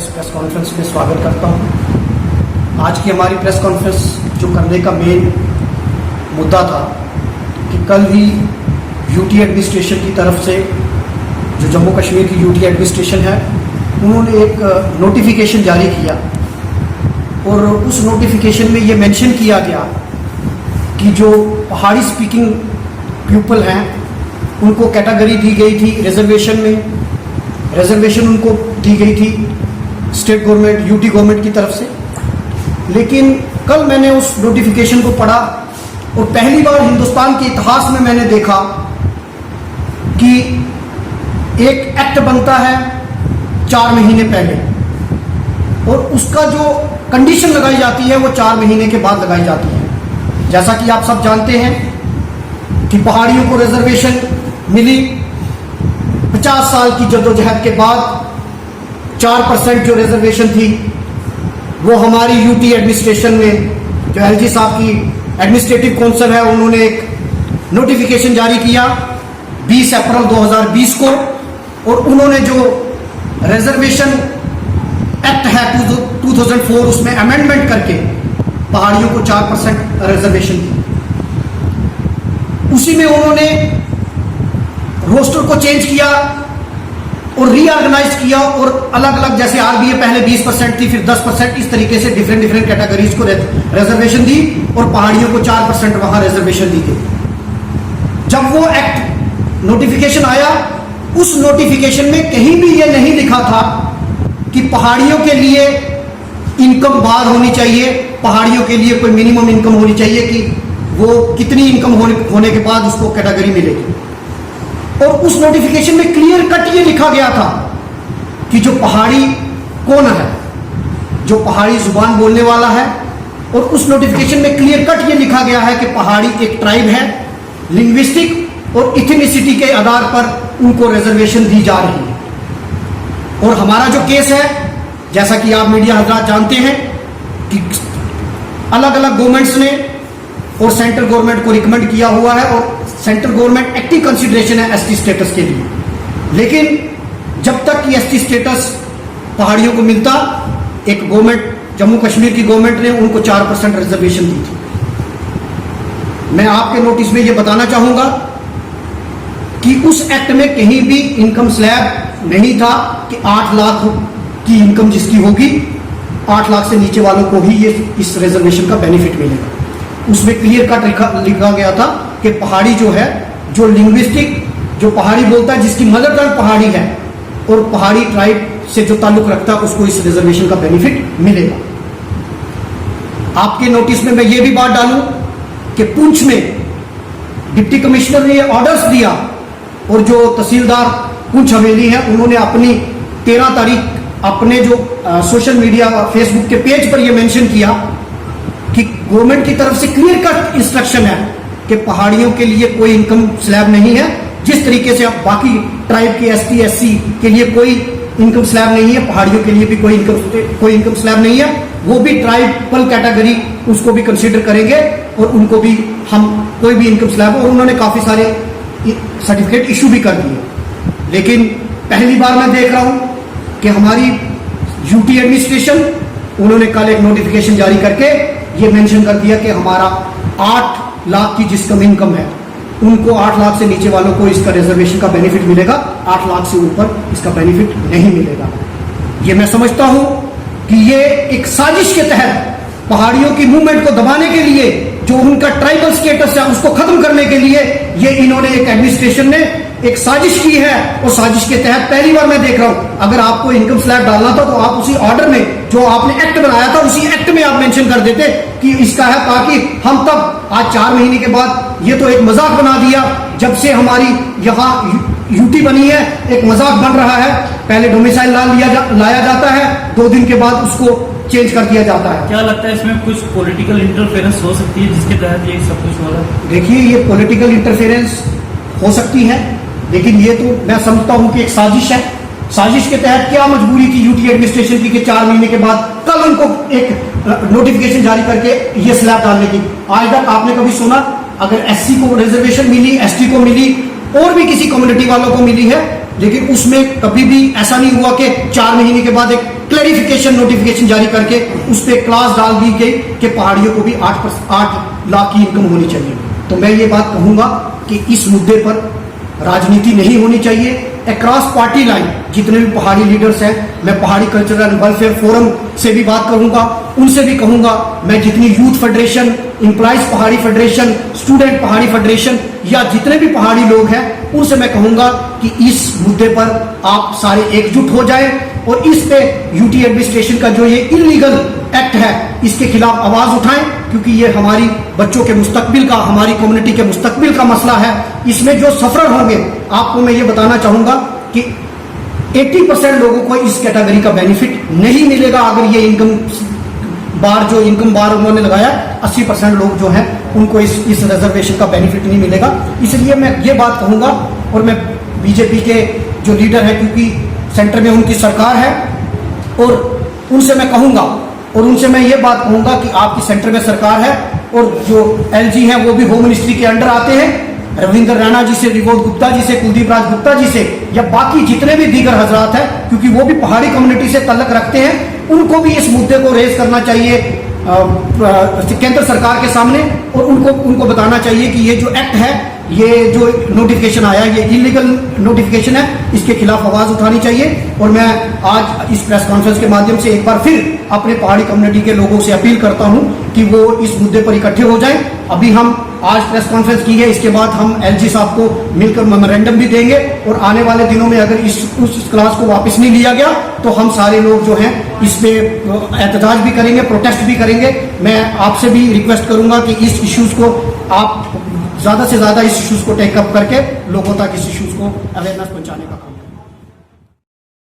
इस press conference में स्वागत करता हूं। आज की हमारी प्रेस कॉन्फ्रेंस जो करने का मेन मुद्दा था कि कल ही यूटी एडमिनिस्ट्रेशन की तरफ से जो जम्मू कश्मीर की यूटी एडमिनिस्ट्रेशन है उन्होंने एक नोटिफिकेशन जारी किया और उस नोटिफिकेशन में ये मेंशन किया गया कि जो पहाड़ी स्पीकिंग पीपल हैं उनको कैटेगरी दी गई थी रिजर्वेशन उनको दी गई थी स्टेट गवर्नमेंट यूटी गवर्नमेंट की तरफ से। लेकिन कल मैंने उस नोटिफिकेशन को पढ़ा और पहली बार हिंदुस्तान के इतिहास में मैंने देखा कि एक एक्ट बनता है 4 महीने पहले और उसका जो कंडीशन लगाई जाती है वो 4 महीने के बाद लगाई जाती है। जैसा कि आप सब जानते हैं कि पहाड़ियों को रिजर्वेशन मिली 50 साल की जद्दोजहद के बाद 4% जो रिजर्वेशन थी वो हमारी यूटी एडमिनिस्ट्रेशन में जो एलजी साहब की एडमिनिस्ट्रेटिव काउंसिल है उन्होंने एक नोटिफिकेशन जारी किया 20 अप्रैल 2020 को और उन्होंने जो रिजर्वेशन एक्ट है 2004 उसमें अमेंडमेंट करके पहाड़ियों को 4% रिजर्वेशन दी। उसी में उन्होंने रोस्टर को चेंज किया और रीऑर्गेनाइज किया और अलग अलग जैसे आरबीए पहले 20% थी फिर 10% इस तरीके से डिफरेंट कैटेगरीज को रिजर्वेशन दी और पहाड़ियों को 4% वहां रिजर्वेशन दी गई। जब वो एक्ट नोटिफिकेशन आया उस नोटिफिकेशन में कहीं भी ये नहीं लिखा था कि पहाड़ियों के लिए इनकम बार होनी चाहिए, पहाड़ियों के लिए कोई मिनिमम इनकम होनी चाहिए कि वो कितनी इनकम होने के बाद उसको कैटेगरी मिलेगी। और उस नोटिफिकेशन में क्लियर कट ये लिखा गया था कि जो पहाड़ी कौन है, जो पहाड़ी जुबान बोलने वाला है। और उस नोटिफिकेशन में क्लियर कट ये लिखा गया है कि पहाड़ी एक ट्राइब है, लिंग्विस्टिक और इथनिसिटी के आधार पर उनको रिजर्वेशन दी जा रही है। और हमारा जो केस है जैसा कि आप मीडिया हजरात जानते हैं कि अलग अलग गवर्नमेंट्स ने और सेंट्रल गवर्नमेंट को रिकमेंड किया हुआ है और सेंट्रल गवर्नमेंट एक्टिव कंसिडरेशन है एसटी स्टेटस के लिए। लेकिन जब तक कि एसटी स्टेटस पहाड़ियों को मिलता, एक गवर्नमेंट जम्मू कश्मीर की गवर्नमेंट ने उनको 4% रिजर्वेशन दी थी। मैं आपके नोटिस में ये बताना चाहूंगा कि उस एक्ट में कहीं भी इनकम स्लैब नहीं था कि 8 लाख की इनकम जिसकी होगी 8 लाख से नीचे वालों को ही ये इस रिजर्वेशन का बेनिफिट मिलेगा। उसमें क्लियर कट लिखा गया था कि पहाड़ी जो है, जो लिंग्विस्टिक जो पहाड़ी बोलता है, जिसकी मदर टंग पहाड़ी है और पहाड़ी ट्राइब से जो ताल्लुक रखता है उसको इस रिजर्वेशन का बेनिफिट मिलेगा। आपके नोटिस में मैं ये भी बात डालूं कि पुंछ में डिप्टी कमिश्नर ने ये ऑर्डर्स दिया और जो तहसीलदार पुंछ हवेली है उन्होंने अपनी 13 तारीख अपने जो सोशल मीडिया फेसबुक के पेज पर यह मेंशन किया कि गवर्नमेंट की तरफ से क्लियर कट इंस्ट्रक्शन है कि पहाड़ियों के लिए कोई इनकम स्लैब नहीं है। जिस तरीके से अब बाकी ट्राइब के एसटी एससी के लिए कोई इनकम स्लैब नहीं है, पहाड़ियों के लिए भी कोई इनकम स्लैब नहीं है। वो भी ट्राइबल कैटेगरी उसको भी कंसीडर करेंगे और उनको भी हम कोई भी इनकम स्लैब, और उन्होंने काफी सारे सर्टिफिकेट इशू भी कर दिए। लेकिन पहली बार मैं देख रहा हूं कि हमारी यूटी एडमिनिस्ट्रेशन उन्होंने कल एक नोटिफिकेशन जारी करके ये मेंशन कर दिया कि हमारा 8 लाख की जिसकम इनकम है उनको 8 लाख से नीचे वालों को इसका रिजर्वेशन का बेनिफिट मिलेगा, 8 लाख से ऊपर इसका बेनिफिट नहीं मिलेगा। ये मैं समझता हूं कि ये एक साजिश के तहत पहाड़ियों की मूवमेंट को दबाने के लिए, जो उनका ट्राइबल स्टेटस है उसको खत्म करने के लिए ये इन्होंने एक एडमिनिस्ट्रेशन ने एक साजिश की है। और साजिश के तहत पहली बार मैं देख रहा हूं, अगर आपको इनकम स्लैब डालना था तो आप उसी ऑर्डर में जो आपने एक्ट बनाया था उसी एक्ट में आप मेंशन कर देते कि इसका है, ताकि हम तब आज 4 महीने के बाद ये तो एक मजाक बना दिया। जब से हमारी यहाँ यूटी बनी है एक मजाक बन रहा है। पहले डोमिसाइल लाया जाता है, 2 दिन के बाद उसको चेंज कर दिया जाता है। क्या लगता है इसमें कुछ पॉलिटिकल इंटरफेरेंस हो सकती है जिसके तहत ये सब कुछ हो रहा है? देखिए, ये पॉलिटिकल इंटरफेरेंस हो सकती है, लेकिन ये तो मैं समझता हूं कि एक साजिश है। साजिश के तहत क्या मजबूरी थी यूटी एडमिनिस्ट्रेशन की कि 4 महीने के बाद कल उनको एक नोटिफिकेशन जारी करके ये स्लैब डालने की। आज तक आपने कभी सुना अगर एससी को रिजर्वेशन मिली, एसटी को मिली और भी किसी कम्युनिटी वालों को मिली है, लेकिन उसमें कभी भी ऐसा नहीं हुआ कि 4 महीने के बाद एक क्लैरिफिकेशन नोटिफिकेशन जारी करके उस पर क्लास डाल दी गई कि पहाड़ियों को भी 8 लाख की इनकम होनी चाहिए। तो मैं ये बात कहूंगा कि इस मुद्दे पर राजनीति नहीं होनी चाहिए। अक्रॉस पार्टी लाइन जितने भी पहाड़ी लीडर्स हैं, मैं पहाड़ी कल्चरल एंड वेलफेयर फोरम से भी बात करूंगा, उनसे भी कहूंगा, मैं जितनी यूथ फेडरेशन, एम्प्लॉइज पहाड़ी फेडरेशन, स्टूडेंट पहाड़ी फेडरेशन या जितने भी पहाड़ी लोग हैं उनसे मैं कहूंगा कि इस मुद्दे पर आप सारे एकजुट हो जाएं और इस पे यूटी एडमिनिस्ट्रेशन का जो ये इलीगल एक्ट है इसके खिलाफ आवाज उठाएं, क्योंकि ये हमारी बच्चों के मुस्तकबिल का, हमारी कम्युनिटी के मुस्तकबिल का मसला है। इसमें जो सफर होंगे, आपको मैं ये बताना चाहूंगा कि 80% लोगों को इस कैटेगरी का बेनिफिट नहीं मिलेगा। अगर ये इनकम बार उन्होंने लगाया, 80% लोग जो हैं उनको इस रिजर्वेशन का बेनिफिट नहीं मिलेगा। इसलिए मैं ये बात कहूंगा, और मैं बीजेपी के जो लीडर है, क्योंकि सेंटर में उनकी सरकार है, और उनसे मैं कहूंगा और उनसे मैं ये बात कहूंगा कि आपकी सेंटर में सरकार है और जो एलजी हैं वो भी होम मिनिस्ट्री के अंडर आते हैं। रविंद्र रैना जी से, विबोध गुप्ता जी से, कुलदीप राज गुप्ता जी से या बाकी जितने भी दीगर हजरात हैं, क्योंकि वो भी पहाड़ी कम्युनिटी से तल्लक रखते हैं, उनको भी इस मुद्दे को रेज करना चाहिए केंद्र सरकार के सामने, और उनको बताना चाहिए कि ये जो एक्ट है, ये जो नोटिफिकेशन आया, ये इलीगल नोटिफिकेशन है, इसके खिलाफ आवाज उठानी चाहिए। और मैं आज इस प्रेस कॉन्फ्रेंस के माध्यम से एक बार फिर अपने पहाड़ी कम्युनिटी के लोगों से अपील करता हूं कि वो इस मुद्दे पर इकट्ठे हो जाएं। अभी हम आज प्रेस कॉन्फ्रेंस की है, इसके बाद हम एलजी साहब को मिलकर मेमोरेंडम भी देंगे, और आने वाले दिनों में अगर उस क्लास को वापस नहीं लिया गया तो हम सारे लोग जो हैं इस पे एहतजाज भी करेंगे, प्रोटेस्ट भी करेंगे। मैं आपसे भी रिक्वेस्ट करूंगा कि इस इश्यूज को आप ज्यादा से ज्यादा इस इश्यूज को टेकअप करके लोगों तक इस इश्यूज को अवेयरनेस पहुंचाने का काम